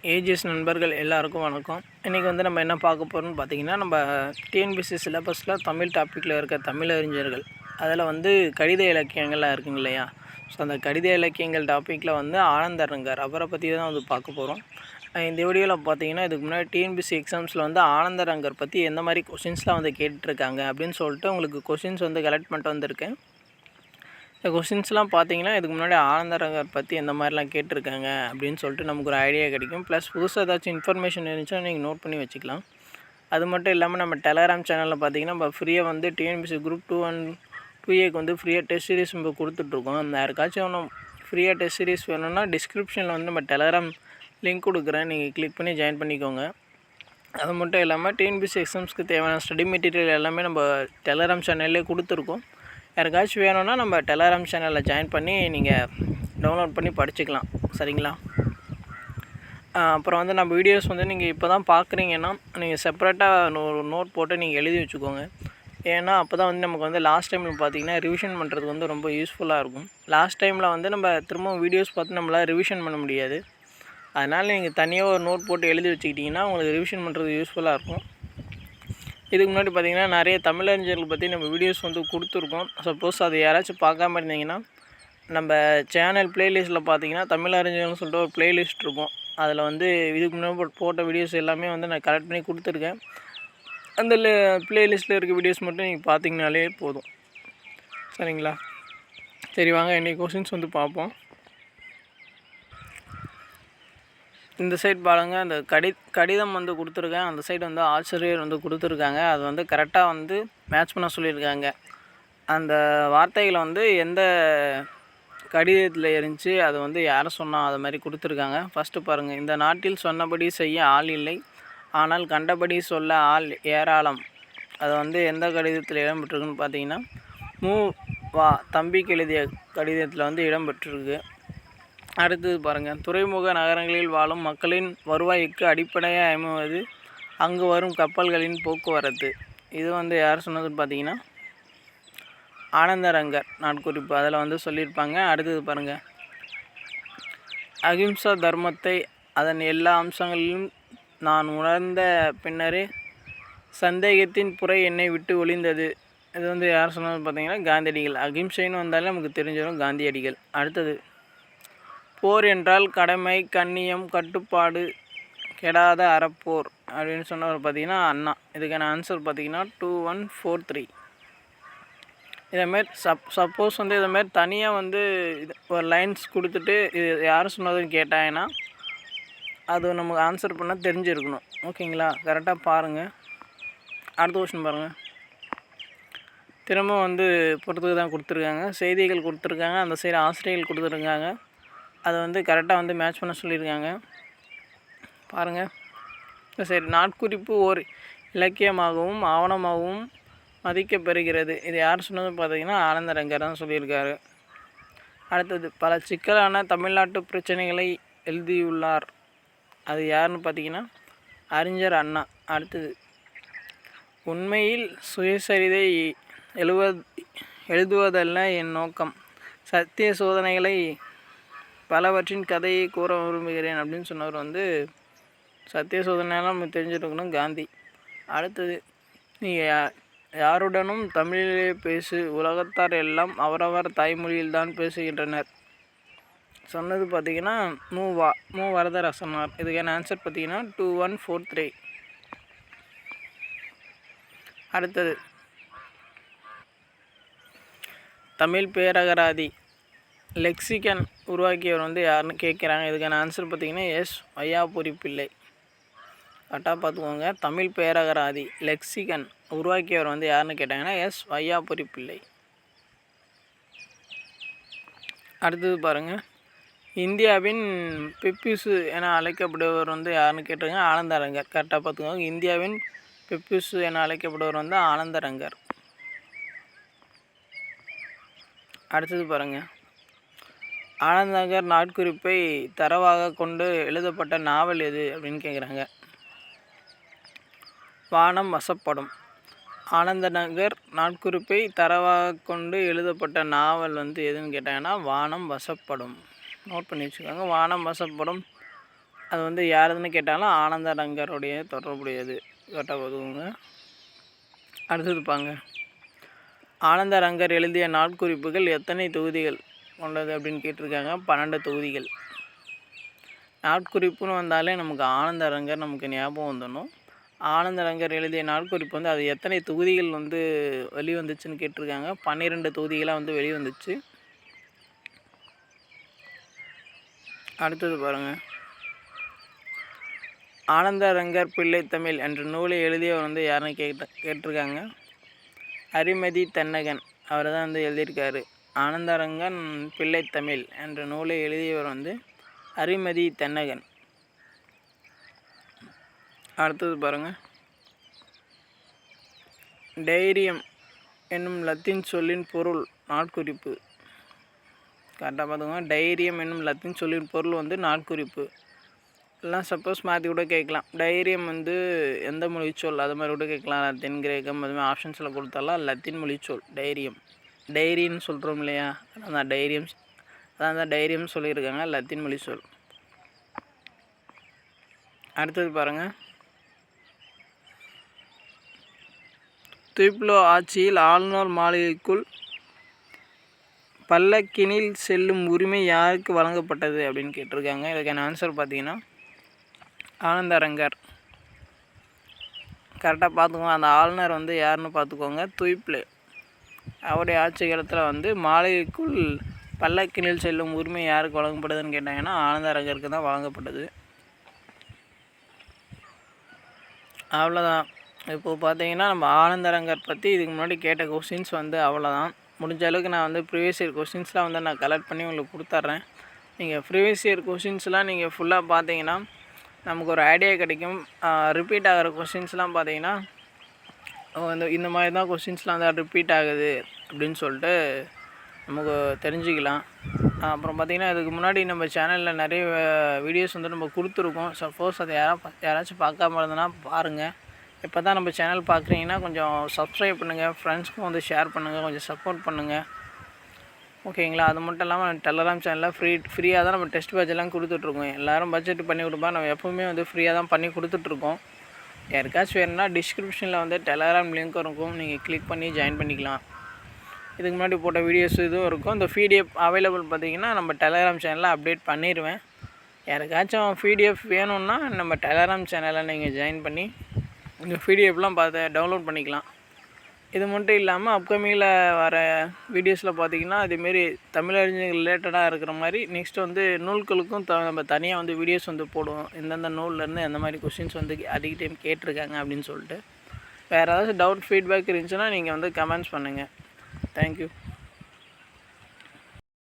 AGS நண்பர்கள் எல்லாருக்கும் வணக்கம். இன்றைக்கி வந்து நம்ம என்ன பார்க்க போகிறோம்னு பார்த்தீங்கன்னா, நம்ம டிஎன்பிஎஸ்சி சிலபஸில் தமிழ் டாப்பிக்கில் இருக்க தமிழறிஞர்கள் அதில் வந்து கடித இலக்கியங்கள்லாம் இருக்குங்க இல்லையா? ஸோ அந்த கடித இலக்கியங்கள் டாப்பிக்கில் வந்து ஆனந்தரங்கர் அவரை பற்றி தான் வந்து பார்க்க போகிறோம். இந்த வீடியோவில் பார்த்தீங்கன்னா, இதுக்கு முன்னாடி டிஎன்பிஎஸ்சி எக்ஸாம்ஸில் வந்து ஆனந்தரங்கர் பற்றி எந்த மாதிரி கொஷின்ஸ்லாம் வந்து கேட்டுட்ருக்காங்க அப்படின்னு சொல்லிட்டு உங்களுக்கு கொஷின்ஸ் வந்து கலெக்ட் பண்ணிட்டு வந்திருக்கேன். இந்த கொஷின்ஸ்லாம் பார்த்தீங்கன்னா, இதுக்கு முன்னாடி ஆனந்தரங்கர் பற்றி எந்த மாதிரிலாம் கேட்டிருக்காங்க அப்படின்னு சொல்லிட்டு நமக்கு ஒரு ஐடியா கிடைக்கும். ப்ளஸ் புதுசாக ஏதாச்சும் இன்ஃபர்மேஷன் இருந்துச்சுன்னா நீங்கள் நோட் பண்ணி வச்சுக்கலாம். அது மட்டும் இல்லாமல் நம்ம டெலகிராம் சேனலில் பார்த்தீங்கன்னா, நம்ம ஃப்ரீயாக வந்து டிஎன்பிஎஸ்சி குரூப் 2 அண்ட் 2ஏக்கு வந்து ஃப்ரீயாக டெஸ்ட் சீரிஸ் நம்ம கொடுத்துட்ருக்கோம். அந்த யாருக்காச்சும் ஒன்றும் ஃப்ரீயாக டெஸ்ட் சீரிஸ் வேணும்னா டிஸ்கிரிப்ஷனில் வந்து நம்ம டெலகிராம் லிங்க் கொடுக்குறேன், நீங்கள் கிளிக் பண்ணி ஜாயின் பண்ணிக்கோங்க. அது மட்டும் இல்லாமல் டிஎன்பிஎஸ்சி எக்ஸாம்ஸ்க்கு தேவையான ஸ்டடி மெட்டீரியல் எல்லாமே நம்ம டெலகிராம் சேனல்லே கொடுத்துருக்கோம். யாருக்காச்சும் வேணும்னா நம்ம டெலகிராம் சேனலில் ஜாயின் பண்ணி நீங்கள் டவுன்லோட் பண்ணி படிச்சுக்கலாம், சரிங்களா? அப்புறம் வந்து நம்ம வீடியோஸ் வந்து நீங்கள் இப்போ தான் பார்க்குறீங்கன்னா நீங்கள் செப்பரேட்டாக ஒரு நோட் போட்டு நீங்கள் எழுதி வச்சுக்கோங்க. ஏன்னா அப்போ தான் வந்து நமக்கு வந்து லாஸ்ட் டைமில் பார்த்தீங்கன்னா ரிவிஷன் பண்ணுறதுக்கு வந்து ரொம்ப யூஸ்ஃபுல்லாக இருக்கும். லாஸ்ட் டைமில் வந்து நம்ம திரும்பவும் வீடியோஸ் பார்த்து நம்மளால் ரிவிஷன் பண்ண முடியாது. அதனால் நீங்கள் தனியாக ஒரு நோட் போட்டு எழுதி வச்சுக்கிட்டிங்கன்னா உங்களுக்கு ரிவிஷன் பண்ணுறது யூஸ்ஃபுல்லாக இருக்கும். இதுக்கு முன்னாடி பார்த்திங்கன்னா நிறைய தமிழறிஞர்கள் பற்றி நம்ம வீடியோஸ் வந்து கொடுத்துருக்கோம். சப்போஸ் அது யாராச்சும் பார்க்காம இருந்தீங்கன்னா நம்ம சேனல் ப்ளேலிஸ்ட்டில் பார்த்தீங்கன்னா தமிழறிஞர்கள்னு சொல்லிட்டு ஒரு ப்ளேலிஸ்ட் இருக்கும். அதில் வந்து இதுக்கு முன்னாடி போட்ட வீடியோஸ் எல்லாமே வந்து நான் கலெக்ட் பண்ணி கொடுத்துருக்கேன். அந்த ப்ளேலிஸ்ட்டில் இருக்க வீடியோஸ் மட்டும் நீங்கள் பார்த்தீங்கனாலே போதும், சரிங்களா? சரி வாங்க இன்றைக்கி கொஷின்ஸ் வந்து பார்ப்போம். இந்த சைட் பாருங்கள், அந்த கடிதம் வந்து கொடுத்துருக்கேன். அந்த சைடு வந்து ஆசிரியர் வந்து கொடுத்துருக்காங்க. அது வந்து கரெக்டாக வந்து மேட்ச் பண்ண சொல்லியிருக்காங்க. அந்த வார்த்தைகளை வந்து எந்த கடிதத்தில் இருந்துச்சு, அது வந்து யாரை சொன்னால் அது மாதிரி கொடுத்துருக்காங்க. ஃபஸ்ட்டு பாருங்கள், இந்த நாட்டில் சொன்னபடி செய்ய ஆள் இல்லை, ஆனால் கண்டபடி சொல்ல ஆள் ஏராளம். அது வந்து எந்த கடிதத்தில் இடம்பெற்றிருக்குன்னு பார்த்தீங்கன்னா வா தம்பிக்கு எழுதிய கடிதத்தில் வந்து இடம்பெற்றிருக்கு. அடுத்தது பாருங்கள், துறைமுக நகரங்களில் வாழும் மக்களின் வருவாய்க்கு அடிப்படையாக அமைவது அங்கு வரும் கப்பல்களின் போக்குவரத்து. இது வந்து யார் சொன்னதுன்னு பார்த்தீங்கன்னா ஆனந்தரங்கர் நாட்குறிப்பு அதில் வந்து சொல்லியிருப்பாங்க. அடுத்தது பாருங்கள், அகிம்சா தர்மத்தை அதன் எல்லா அம்சங்களிலும் நான் உணர்ந்த பின்னரே சந்தேகத்தின் புரை என்னை விட்டு ஒளிந்தது. இது வந்து யார் சொன்னதுன்னு பார்த்தீங்கன்னா காந்தியடிகள். அகிம்சைன்னு வந்தாலே நமக்கு தெரிஞ்சிடும் காந்தியடிகள். அடுத்தது, போர் என்றால் கடமை, கண்ணியம், கட்டுப்பாடு, கெடாத அறப்போர் அப்படின்னு சொன்னவர் பார்த்தீங்கன்னா அண்ணா. இதுக்கான ஆன்சர் பார்த்தீங்கன்னா 2143. இதேமாரி சப்போஸ் வந்து இதேமாரி தனியாக வந்து ஒரு லைன்ஸ் கொடுத்துட்டு இது யார் சொன்னதுன்னு கேட்டாங்கன்னா அது நமக்கு ஆன்சர் பண்ணால் தெரிஞ்சிருக்கணும், ஓகேங்களா? கரெக்டாக பாருங்கள். அடுத்த கொஸ்டின் பாருங்கள். திரும்ப வந்து பொறுத்துக்கு தான் கொடுத்துருக்காங்க, செய்திகள் கொடுத்துருக்காங்க, அந்த சைடு ஆசிரியர்கள் கொடுத்துருக்காங்க. அதை வந்து கரெக்டாக வந்து மேட்ச் பண்ண சொல்லியிருக்காங்க. பாருங்கள், சரி, நாட்குறிப்பு ஓர் இலக்கியமாகவும் ஆவணமாகவும் மதிக்கப்பெறுகிறது. இது யார் சொன்னதுன்னு பார்த்தீங்கன்னா ஆனந்தரங்கர் தான் சொல்லியிருக்காரு. அடுத்தது, பல சிக்கலான தமிழ்நாட்டு பிரச்சனைகளை எழுதியுள்ளார். அது யாருன்னு பார்த்தீங்கன்னா அறிஞர் அண்ணா. அடுத்தது, உண்மையில் சுயசரிதை எழுதுவதல்ல என் நோக்கம், சத்திய சோதனைகளை பலவற்றின் கதையை கூற விரும்புகிறேன் அப்படின்னு சொன்னவர் வந்து சத்திய சோதனையெல்லாம் நம்ம தெரிஞ்சுருக்கணும், காந்தி. அடுத்தது, நீங்கள் யாருடனும் தமிழிலே பேசு, உலகத்தார் எல்லாம் அவரவர் தாய்மொழியில்தான் பேசுகின்றனர். சொன்னது பார்த்திங்கன்னா மு வரதராசனார். இதுக்கான ஆன்சர் பார்த்திங்கன்னா 2143. அடுத்தது, தமிழ் பேரகராதி லெக்சிகன் உருவாக்கியவர் வந்து யாருன்னு கேட்குறாங்க. இதுக்கான ஆன்சர் பார்த்திங்கன்னா எஸ் வையாபுரி பிள்ளை. கரெக்டாக பார்த்துக்கோங்க. தமிழ் பேரகராதி லெக்சிகன் உருவாக்கியவர் வந்து யாருன்னு கேட்டாங்கன்னா எஸ் வையாபுரி பிள்ளை. அடுத்தது பாருங்கள், இந்தியாவின் பெப்பிசு என அழைக்கப்படுபவர் வந்து யாருன்னு கேட்டாங்க ஆனந்தரங்கர். கரெக்டாக பார்த்துக்கோங்க. இந்தியாவின் பெப்பிசு என அழைக்கப்படுபவர் வந்து ஆனந்தரங்கர். அடுத்தது பாருங்கள், ஆனந்தரங்கர் நாட்குறிப்பை தரவாக கொண்டு எழுதப்பட்ட நாவல் எது அப்படின்னு கேட்குறாங்க. வானம் வசப்படும். ஆனந்தரங்கர் நாட்குறிப்பை தரவாக கொண்டு எழுதப்பட்ட நாவல் வந்து எதுன்னு கேட்டாங்கன்னா வானம் வசப்படும். நோட் பண்ணி வச்சுக்கோங்க. வானம் வசப்படும் அது வந்து யாருதுன்னு கேட்டாலும் ஆனந்தரங்கருடைய தொடர்புடையது. கரெக்டாக பார்த்துக்கோங்க. அடுத்தது பாங்க, ஆனந்தரங்கர் எழுதிய நாட்குறிப்புகள் எத்தனை தொகுதிகள் கொண்டது அப்படின்னு கேட்டிருக்காங்க. 12 தொகுதிகள். நாட்குறிப்புன்னு வந்தாலே நமக்கு ஆனந்தரங்கர் நமக்கு ஞாபகம் வந்துடணும். ஆனந்தரங்கர் எழுதிய நாட்குறிப்பு வந்து அது எத்தனை தொகுதிகள் வந்து வெளிவந்துச்சுன்னு கேட்டிருக்காங்க. 12 தொகுதிகளாக வந்து வெளிவந்துச்சு. அடுத்தது பாருங்கள், ஆனந்தரங்கர் பிள்ளை தமிழ் என்ற நூலை எழுதியவர் வந்து யாருன்னு கேட்டிருக்காங்க. அரிமதி தென்னகன் அவர் தான் வந்து எழுதியிருக்காரு. ஆனந்தரங்கன் பிள்ளை தமிழ் என்ற நூலை எழுதியவர் வந்து அரிமதி தென்னகன். அடுத்தது பாருங்கள், டைரியம் என்னும் லத்தீன் சொல்லின் பொருள் நாட்குறிப்பு. கரெக்டாக பார்த்துக்கோங்க. டைரியம் என்னும் லத்தீன் சொல்லின் பொருள் வந்து நாட்குறிப்பு. எல்லாம் சப்போஸ் மாற்றி கூட கேட்கலாம். டைரியம் வந்து எந்த மொழிச்சொல் அது மாதிரி கூட கேட்கலாம். லத்தீன், கிரேக்கம் அது மாதிரி ஆப்ஷன்ஸில் கொடுத்தாலாம் லத்தீன் மொழிச்சொல் டைரியம். டைரின்னு சொல்கிறோம் இல்லையா, அதான் டைரியம், அதான் டைரியம் சொல்லியிருக்காங்க, லத்தீன் மொழிச்சொல். அடுத்தது பாருங்கள், துய்ப்லோ ஆட்சியில் ஆளுநர் மாளிகைக்குள் பல்லக்கினில் செல்லும் உரிமை யாருக்கு வழங்கப்பட்டது அப்படின்னு கேட்டிருக்காங்க. இதுக்கான ஆன்சர் பார்த்தீங்கன்னா ஆனந்தரங்கர். கரெக்டாக பார்த்துக்கோங்க. அந்த ஆளுநர் வந்து யாருன்னு பார்த்துக்கோங்க, துய்ப்லே. அவருடைய ஆட்சி காலத்தில் வந்து மாளிகைக்குள் பல்லக்கினில் செல்லும் உரிமை யாருக்கு வழங்கப்படுதுன்னு கேட்டாங்கன்னா ஆனந்தரங்கருக்கு தான் வழங்கப்பட்டது. அவ்வளோதான். இப்போது பார்த்தீங்கன்னா நம்ம ஆனந்தரங்கர் பற்றி இதுக்கு முன்னாடி கேட்ட கொஸ்டின்ஸ் வந்து அவ்வளோதான். முடிஞ்ச அளவுக்கு நான் வந்து ப்ரீவியஸ் இயர் கொஸ்டின்ஸ்லாம் வந்து நான் கலெக்ட் பண்ணி உங்களுக்கு கொடுத்துட்றேன். நீங்கள் ப்ரீவியஸ் இயர் கொஸ்டின்ஸ்லாம் நீங்கள் ஃபுல்லாக பார்த்தீங்கன்னா நமக்கு ஒரு ஐடியா கிடைக்கும். ரிப்பீட் ஆகிற கொஸ்டின்ஸ்லாம் பார்த்தீங்கன்னா இந்த மாதிரி தான் கொஸ்டின்ஸ்லாம் வந்து ரிப்பீட் ஆகுது அப்படின்னு சொல்லிட்டு நமக்கு தெரிஞ்சுக்கலாம். அப்புறம் பார்த்திங்கன்னா இதுக்கு முன்னாடி நம்ம சேனலில் நிறைய வீடியோஸ் வந்து நம்ம கொடுத்துருக்கோம். சப்போஸ் அதை யாராச்சும் பார்க்காம இருந்ததுன்னா பாருங்கள். இப்போ தான் நம்ம சேனல் பார்க்குறீங்கன்னா கொஞ்சம் சப்ஸ்கிரைப் பண்ணுங்கள், ஃப்ரெண்ட்ஸ்க்கும் வந்து ஷேர் பண்ணுங்கள், கொஞ்சம் சப்போர்ட் பண்ணுங்கள். ஓகேங்களா? அது மட்டும் இல்லாமல் டெலகிராம் சேனலில் ஃப்ரீயாக தான் நம்ம டெஸ்ட் பேட்ச் எல்லாம் கொடுத்துட்ருக்கோம். எல்லோரும் பட்ஜெட் பண்ணி கொடுப்பா, நம்ம எப்போவுமே வந்து ஃப்ரீயாக தான் பண்ணி கொடுத்துட்ருக்கோம். யாருக்காச்சும் வேணும்னா டிஸ்கிரிப்ஷனில் வந்து டெலகிராம் லிங்க் இருக்கும், நீங்கள் கிளிக் பண்ணி ஜாயின் பண்ணிக்கலாம். இதுக்கு முன்னாடி போட்ட வீடியோஸ் இதுவும் இருக்கும். இந்த பிடிஎஃப் அவைலபிள் பார்த்திங்கன்னா நம்ம டெலகிராம் சேனலில் அப்டேட் பண்ணிடுவேன். யாருக்காச்சும் பிடிஎஃப் வேணும்னா நம்ம டெலகிராம் சேனலில் நீங்கள் ஜாயின் பண்ணி இந்த பிடிஎஃப்லாம் பார்த்து டவுன்லோட் பண்ணிக்கலாம். இது மட்டும் இல்லாமல் அப்கமிங்கில் வர வீடியோஸில் பார்த்திங்கன்னா இதேமாரி தமிழறிஞர்கள் ரிலேட்டடாக இருக்கிற மாதிரி நெக்ஸ்ட்டு வந்து நூல்களுக்கும் நம்ம தனியாக வந்து வீடியோஸ் வந்து போடுவோம். எந்தெந்த நூல்லேருந்து எந்த மாதிரி கொஸ்டின்ஸ் வந்து அதிக டைம் கேட்டிருக்காங்க அப்படின்னு சொல்லிட்டு. வேறு ஏதாச்சும் டவுட் ஃபீட்பேக் இருந்துச்சுன்னா நீங்கள் வந்து கமெண்ட்ஸ் பண்ணுங்கள். தேங்க்யூ.